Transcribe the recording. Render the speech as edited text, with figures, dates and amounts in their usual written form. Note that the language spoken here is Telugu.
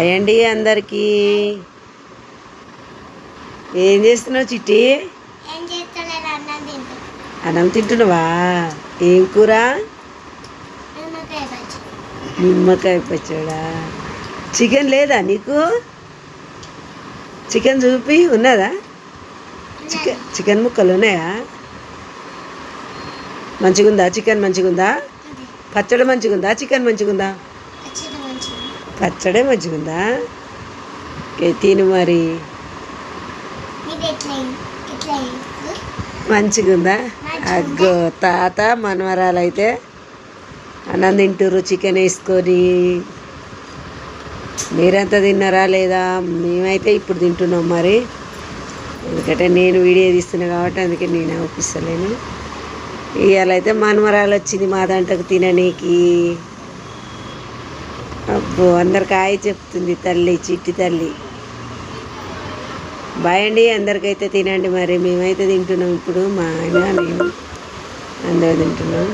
హాయ్ అండి అందరికీ. ఏం చేస్తున్నావు చిట్టి? అన్నం తింటున్నావా? ఏం కూర? నిమ్మకాయ పచ్చడా. చికెన్ లేదా నీకు? చికెన్ చూపి. ఉన్నదా? చికెన్ ముక్కలు ఉన్నాయా? మంచిగుందా చికెన్? మంచిగుందా? పచ్చడి మంచిగుందా? చికెన్ మంచిగుందా? పచ్చడే మంచిగుందా? తిను మరి. మంచిగుందా? అగ్గో తాత మనవరాలు అయితే అన్నం తింటుర్రు చికెన్ వేసుకొని. మీరంతా తిన్నారా లేదా? మేమైతే ఇప్పుడు తింటున్నాం మరి. ఎందుకంటే నేను వీడియో తీస్తున్నా కాబట్టి అందుకే నేను ఒప్పిస్తలేను. ఇవాళ అయితే మనవరాలు వచ్చింది మా దాంట్లోకి తిననీకి. అబ్బో అందరికి హాయ్ చెప్తుంది తల్లి, చిట్టి తల్లి. బాయ్ అండి అందరికైతే. తినండి మరి. మేమైతే తింటున్నాం ఇప్పుడు. మా ఆయన నేను అందరూ తింటున్నాం.